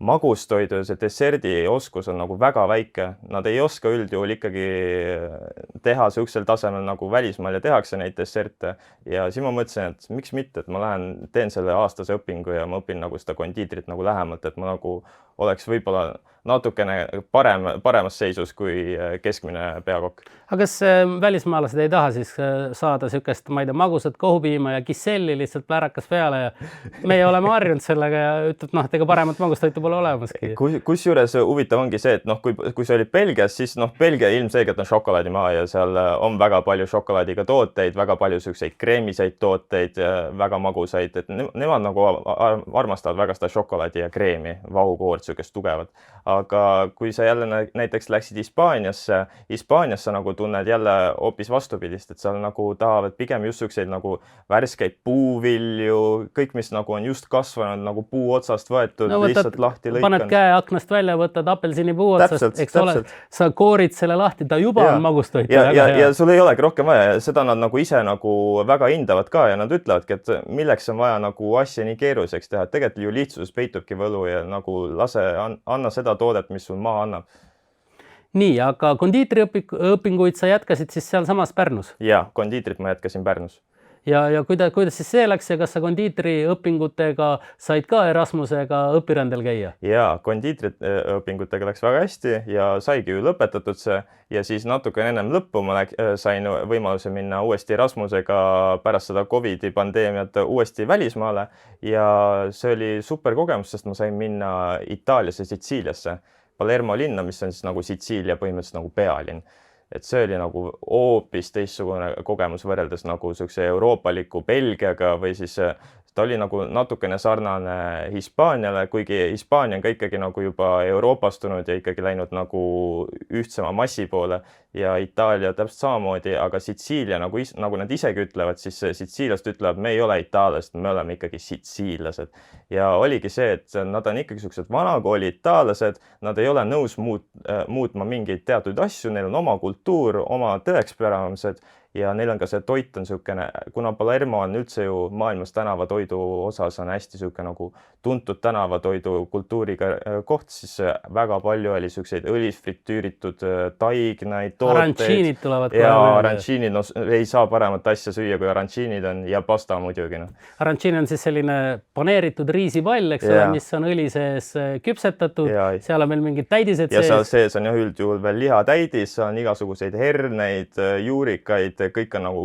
magustoidu ja see desserdi oskus on nagu väga väike. Nad ei oska üldjuhul ikkagi teha sellisel tasemel nagu välismaal ja tehakse neid desserte. Ja siis ma mõtlesin, et miks mitte, et ma teen selle aastase õpingu ja ma õpin nagu seda kondiitrit nagu lähemalt, et ma nagu oleks võib-olla natukene paremas seisus kui keskmine peakokk. Aga kas välismaalased ei taha siis saada sellist, ma ei tea, magusat kohupiima ja kisselli lihtsalt plärakas peale ja meie oleme harjunud sellega ja ütleb, et ega paremat magustoitu pole olemaski. Kusjuures huvitav ongi see, et kui see oli Belgias, siis Belgia ilmselgelt on šokolaadimaa ja seal on väga palju šokolaadiga tooteid, väga palju selliseid kreemiseid tooteid, väga magusaid, et nemad nagu armastavad väga seda šokolaadi ja kreemi, vahukoort, sellist tugevat. Aga kui sa jälle näiteks läksid Hispaaniasse nagu tunned jälle hoopis vastupidist, et seal nagu tahavad pigem just selliseid nagu värskeid puuvilju, kõik, mis nagu on just kasvanud nagu puu otsast võetud, lihtsalt lahti lõikanud. Paned käe aknast välja, võtad apelsini puu otsast, eks ole, sa koorid selle lahti, ta juba on magustoit. Ja sul ei olegi rohkem vaja, seda nad nagu ise nagu väga hindavad ka ja nad ütlevadki, et milleks on vaja nagu asja nii keeruliseks teha, et tegelikult ju lihtsuses peitubki võlu ja nagu anna seda toodet, mis sul maa annab. Nii, aga kondiitriõpinguid sa jätkasid siis seal samas Pärnus? Jaa, kondiitrit ma jätkasin Pärnus. Ja kuidas siis see läks ja kas sa kondiitriõpingutega said ka Erasmusega õpirändel käia? Jaa, kondiitriõpingutega läks väga hästi ja saigi ju lõpetatud see ja siis natuke ennem lõppu ma sain võimaluse minna uuesti Erasmusega pärast seda COVID-i pandeemiat uuesti välismaale ja see oli super kogemus, sest ma sain minna Itaaliasse, Sitsiiliasse, Palermo linna, mis on siis nagu Sitsiilia põhimõtteliselt nagu pealinn. Et see oli nagu hoopis teistsugune kogemus võrreldes nagu sellise euroopaliku Belgiaga või siis ta oli nagu natukene sarnane Hispaaniale, kuigi Hispaania on ka ikkagi nagu juba euroopastunud ja ikkagi läinud nagu ühtsema massi poole ja Itaalia täpselt samamoodi, aga Sitsiilia, nagu nad isegi ütlevad, siis Sitsiiliast ütlevad, me ei ole itaallased, me oleme ikkagi sitsiillased. Ja oligi see, et nad on ikkagi sellised vanakooli itaallased, nad ei ole nõus muutma mingeid teatud asju, neil on oma kultuur, oma tõekspäramised ja neil on ka see toit on selline, kuna Palermo on üldse ju maailmas tänavatoidu osas on hästi selline nagu tuntud tänavatoidu kultuuriga koht, siis väga palju oli selliseid õlis fritüüritud taignaid, tooteid. Aranchinid tulevad ja aranchinid, ei saa paremat asja süüa, kui aranchinid on ja pasta muidugi. Aranchin on siis selline paneeritud riisipall, eks ole, mis on õli sees küpsetatud, seal on veel mingid täidised sees. Ja seal sees on üldjuhul veel lihatäidis, on igasuguseid herneid, juurikaid, kõik on nagu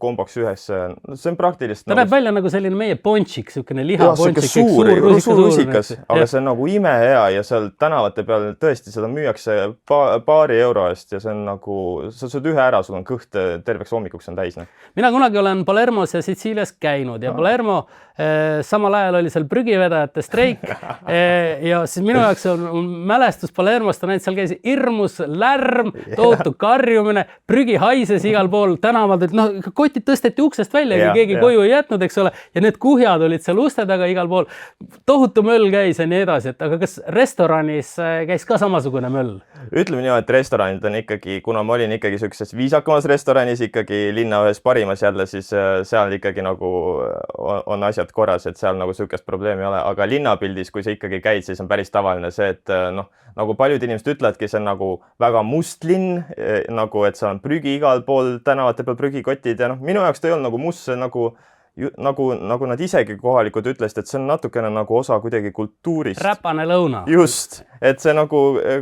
komboks ühes. See on praktiliselt... Ta näeb välja nagu selline meie pončik, selline lihapončik. Suur rusikas, aga see on nagu imehea ja seal tänavate peal tõesti seda müüakse paari euro eest ja see on nagu, sa saad ühe ära, sul on kõht terveks hommikuks on täis. Mina kunagi olen Palermos ja Sitsiilias käinud ja Palermo samal ajal oli seal prügivedajate streik ja siis minu jaoks on mälestus Palermost on, et seal käis hirmus lärm, tohutu karjumine, prügi haises igal pool tänavad, et noh, kotid tõsteti uksest välja, keegi koju ei jätnud, eks ole, ja need kuhjad olid seal uste taga igal pool, tohutu möll käis ja nii edasi, et aga kas restoranis käis ka samasugune möll? Ütleme nii, et restoranid on ikkagi, kuna ma olin ikkagi sellises viisakamas restoranis, ikkagi linna ühes parimas jälle, siis seal ikkagi nagu on asjad korras, et seal nagu sellist probleemi ei ole, aga linnapildis, kui sa ikkagi käid, siis on päris tavaline see, et noh, nagu paljud inimesed ütlevadki, see on nagu väga must linn, nagu et seal on prügi igal pool, tänavate peal prügikotid ja noh, minu jaoks ta ei olnud nagu must, see nagu nad isegi kohalikud ütlesid, et see on natukene nagu osa kuidagi kultuurist. Räpane lõuna. Just, et see nagu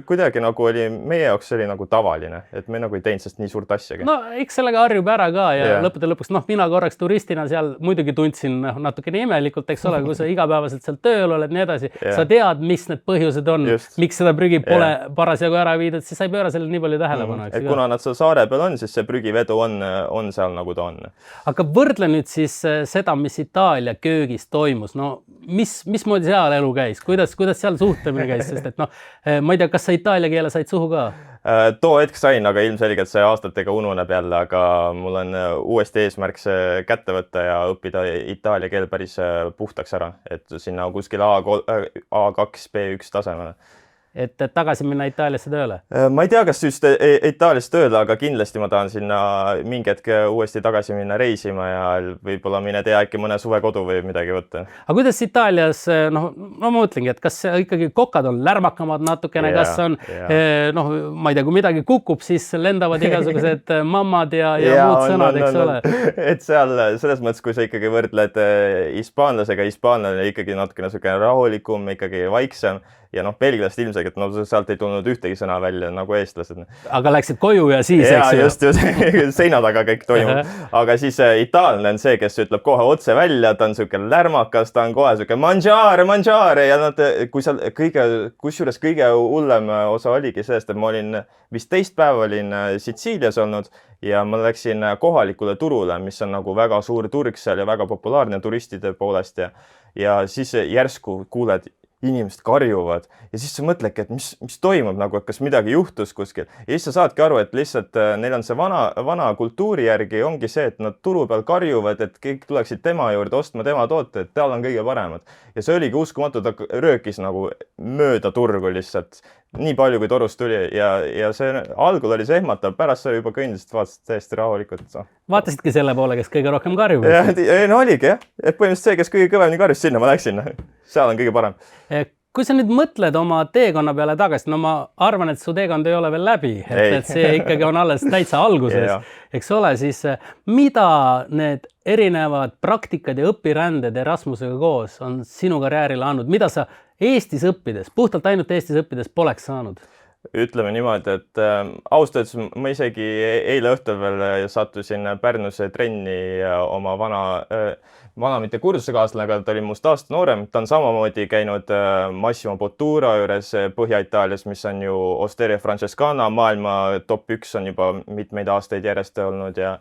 kuidagi nagu oli, meie jaoks oli nagu tavaline, et me nagu ei teinud sest nii suurt asjagi. No eks sellega harjub ära ka ja lõppude lõpuks, noh, mina korraks turistina seal muidugi tundsin natukene imelikult, eks ole, kui sa igapäevaselt seal tööl oled, nii edasi, sa tead, mis need põhjused on, miks seda prügi pole parasjagu ära viidud, siis sa ei pööra sellele nii palju tähelepanu. Et kuna nad seal saare peal on, siis see prügivedu on seal nagu ta on. Aga võrdle nüüd siis seda, mis Itaalia köögis toimus, no mismoodi seal elu käis, kuidas seal suhtlemine käis, sest et noh, ma ei tea, kas sa itaalia keele said suhu ka? Too hetk sain, aga ilmselgelt see aastatega ununeb jälle, aga mul on uuesti eesmärk see kätte võtta ja õppida itaalia keel päris puhtaks ära, et sinna kuskil A2, B1 tasemele. Et tagasi minna Itaaliasse tööle? Ma ei tea, kas just Itaaliasse tööle, aga kindlasti ma tahan sinna mingi hetk uuesti tagasi minna reisima ja võib-olla mine tea äkki mõne suvekodu või midagi võtta. Aga kuidas Itaalias, noh, ma mõtlengi, et kas ikkagi kokad on lärmakamad natukene, kas on, noh, ma ei tea, kui midagi kukub, siis lendavad igasugused mammad ja muud sõnad, eks ole? Et seal selles mõttes, kui sa ikkagi võrdled hispaanlasega, hispaanlane ikkagi natukene selline rahulikum, ikkagi vaiksem ja noh, belglased ilmselgelt, no sealt ei tulnud ühtegi sõna välja nagu eestlased. Aga läksid koju ja siis, eks ju? Just, seina taga kõik toimub. Aga siis itaallane on see, kes ütleb kohe otse välja, ta on selline lärmakas, ta on kohe selline mangiare ja nad, kusjuures kõige hullem osa oligi sellest, et ma olin vist 10 päeva olin Sitsiilias olnud ja ma läksin kohalikule turule, mis on nagu väga suur turg seal ja väga populaarne turistide poolest ja siis järsku kuuled inimesed karjuvad ja siis sa mõtledki, et mis toimub, nagu, et kas midagi juhtus kuskil. Ja siis sa saadki aru, et lihtsalt neil on see vana kultuuri järgi ongi see, et nad turu peal karjuvad, et kõik tuleksid tema juurde ostma tema toote, et tal on kõige paremad. Ja see oligi uskumatu, ta röökis nagu mööda turgu lihtsalt. Nii palju, kui torust tuli ja see algul oli see ehmatav, pärast see juba kõndisid, vaatasid täiesti rahulikult. Vaatasidki selle poole, kes kõige rohkem karjub? No oligi jah, et põhimõtteliselt see, kes kõige kõvemini karjus, sinna ma läksin. Seal on kõige parem. Kui sa nüüd mõtled oma teekonna peale tagasi, no ma arvan, et su teekond ei ole veel läbi, et see ikkagi on alles täitsa alguses, eks ole, siis mida need erinevad praktikad ja õpiränded Erasmusega koos on sinu karjäärile andnud, mida sa Eestis õppides, puhtalt ainult Eestis õppides poleks saanud? Ütleme niimoodi, et ausalt öeldes ma isegi eile õhtul veel sattusin Pärnuse trenni oma vana mitte kursusekaaslane, aga ta oli must aasta noorem. Ta on samamoodi käinud Massimo Bottura juures Põhja-Itaalias, mis on ju Osteria Francescana, maailma top 1 on juba mitmeid aastaid järjest olnud ja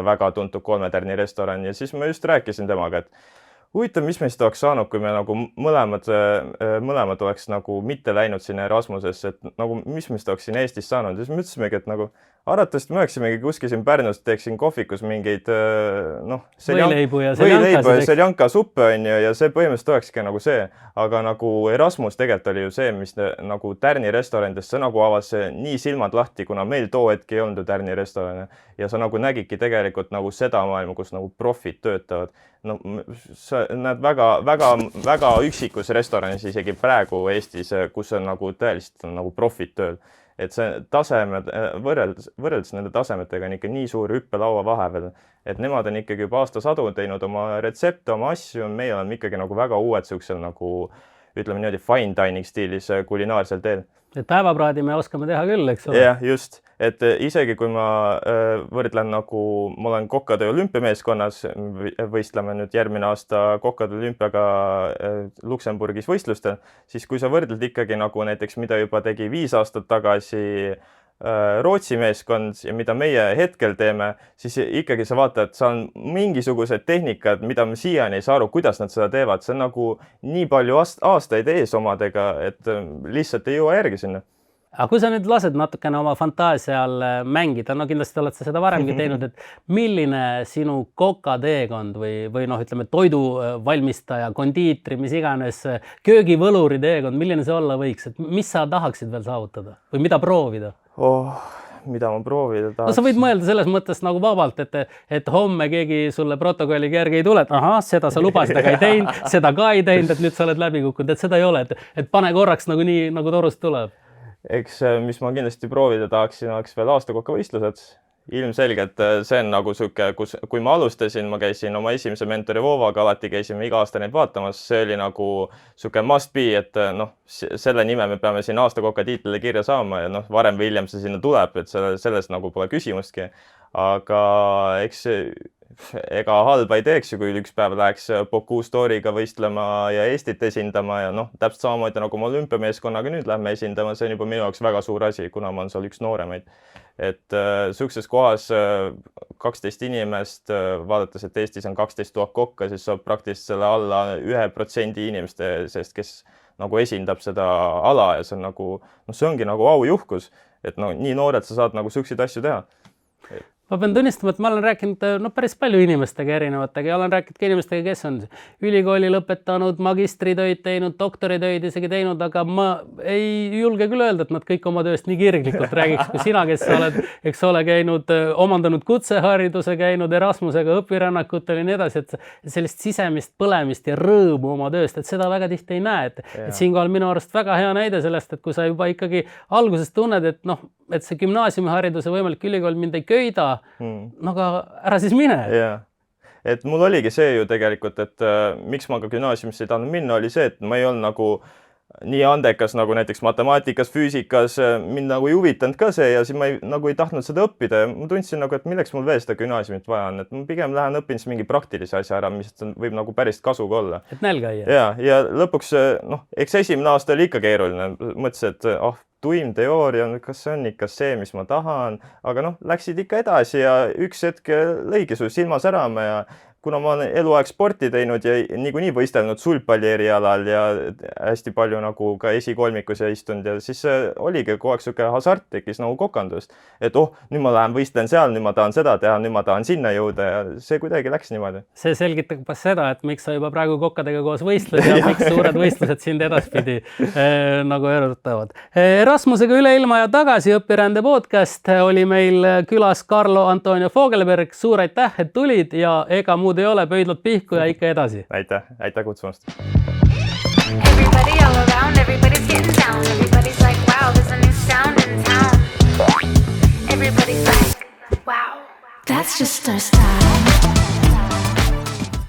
väga tuntud 3 tärni restoran. Ja siis ma just rääkisin temaga, et huvitav, mis meist oleks saanud, kui me nagu mõlemad oleks nagu mitte läinud sinna Erasmusesse, et nagu mis meist oleks siin Eestis saanud. Ja siis me ütlesimegi, et nagu arvatavasti me oleksimegi kuskil siin Pärnus, teeksin kohvikus mingeid võileibu ja seljanka suppe on ju, ja see põhimõtteliselt olekski nagu see. Aga nagu Erasmus tegelikult oli ju see, mis nagu Tärni restoranidest, see nagu avas nii silmad lahti, kuna meil too hetk ei olnud Tärni restorane ja sa nagu nägidki tegelikult nagu seda maailma, kus nagu profid töötavad. No, sa näed väga üksikus restoranis isegi praegu Eestis, kus on nagu tõeliselt nagu profid tööl. Et see tasemed, võrreldes nende tasemetega on ikka nii suur hüppelaua vahepeal, et nemad on ikkagi juba aastasadu teinud oma retsepte, oma asju, meie oleme ikkagi nagu väga uued sellisel nagu, ütleme niimoodi, fine dining stiilis kulinaarsel teel. Et päevapraadi me oskame teha küll, eks ole? Jah, just. Et isegi kui ma võrdlen nagu, ma olen kokkade olümpiameeskonnas, võistleme nüüd järgmine aasta kokkade olümpiaga Luksemburgis võistlustel, siis kui sa võrdled ikkagi nagu näiteks, mida juba tegi 5 aastat tagasi Rootsi meeskond ja mida meie hetkel teeme, siis ikkagi sa vaatad, seal on mingisugused tehnikad, mida me siiani ei saa aru, kuidas nad seda teevad. See on nagu nii palju aastaid ees omadega, et lihtsalt ei jõua järgi sinna. Aga kui sa nüüd lased natukene oma fantaasial mängida, no kindlasti oled sa seda varemgi teinud, et milline sinu kokateekond või noh, ütleme toidu valmistaja, kondiitri, mis iganes köögivõluri teekond, milline see olla võiks, et mis sa tahaksid veel saavutada või mida proovida? Mida ma proovida tahaks? No sa võid mõelda selles mõttes nagu vabalt, et homme keegi sulle protokolli järgi ei tule, et ahah, seda sa lubasid, aga ei teinud, seda ka ei teinud, et nüüd sa oled läbi kukkunud, et seda ei ole, et pane korraks nagu nii, nagu torust tuleb. Eks mis ma kindlasti proovida tahaksin, oleks veel aastakokkavõistlused. Ilmselgelt see on nagu siuke, kui ma alustasin, ma käisin oma esimese mentori Vovaga, alati käisime iga aasta neid vaatamas, see oli nagu siuke must be, et noh, selle nime me peame siin aastakoka tiitlile kirja saama ja noh, varem või hiljem see sinna tuleb, et selles nagu pole küsimustki. Aga eks ega halba ei teeks ju, kui üks päev läheks Boku Story'ga võistlema ja Eestit esindama ja noh, täpselt samamoodi nagu ma olümpiameeskonnaga nüüd lähme esindama, see on juba minu jaoks väga suur asi, kuna ma olen seal üks nooremaid. Et suhtes kohas 12 inimest, vaadates, et Eestis on 12 000 kokka, siis saab praktiliselt selle alla 1% inimeste seest, kes nagu esindab seda ala ja see on nagu, noh, see ongi nagu aujuhkus, et no nii noored sa saad nagu suhkseid asju teha. Ma pean tunnistama, et ma olen rääkinud päris palju inimestega erinevatega ja olen rääkinud ka inimestega, kes on ülikooli lõpetanud, magistritöid teinud, doktoritöid isegi teinud, aga ma ei julge küll öelda, et nad kõik oma tööst nii kirglikult räägiks, kui sina, kes sa oled, eks ole, käinud, omandanud kutsehariduse, käinud Erasmusega õpirännakutel ja nii edasi, et sellist sisemist põlemist ja rõõmu oma tööst, et seda väga tihti ei näe. Et siinkohal minu arust väga hea näide sellest, et kui sa juba ikkagi alguses tunned, et noh, et see gümnaasiumihariduse võimalik ülikool mind ei köida, no aga ära siis mine. Yeah. Et mul oligi see ju tegelikult, et miks ma ka gümnaasiumisse ei tahtnud minna, oli see, et ma ei olnud nagu nii andekas nagu näiteks matemaatikas, füüsikas, mind nagu ei huvitanud ka see ja siis ma nagu ei tahtnud seda õppida ja ma tundsin nagu, et milleks mul veel seda gümnaasiumit vaja on, et ma pigem lähen õpin siis mingi praktilise asja ära, mis võib nagu päris kasuga olla. Et nälga ei. Ja lõpuks, noh, eks esimene aasta oli ikka keeruline, mõtlesin, et tuim teooria, kas see on ikka see, mis ma tahan, aga noh, läksid ikka edasi ja üks hetk lõigi su silma särama ja kuna ma olen eluaeg sporti teinud ja niikuinii võistelnud sulgpalli erialal ja hästi palju nagu ka esikolmikus ja istunud ja siis oligi kogu aeg siuke hasart tekkis nagu kokandust, et nüüd ma lähen võistlen seal, nüüd ma tahan seda teha, nüüd ma tahan sinna jõuda ja see kuidagi läks niimoodi. See selgitab ka seda, et miks sa juba praegu kokkadega koos võistled ja miks suured võistlused sind edaspidi nagu erutavad. Erasmusega üle ilma ja tagasi õpirände podcast oli meil külas Carlo Antonio Fogelberg, suur aitäh, et tulid ja ega muud ei ole, pöidlad pihku ja ikka edasi. Aitäh kutsumast. Everybody all around, everybody's getting down. Everybody's like, wow, there's a new sound in town. Everybody's like, wow, that's just our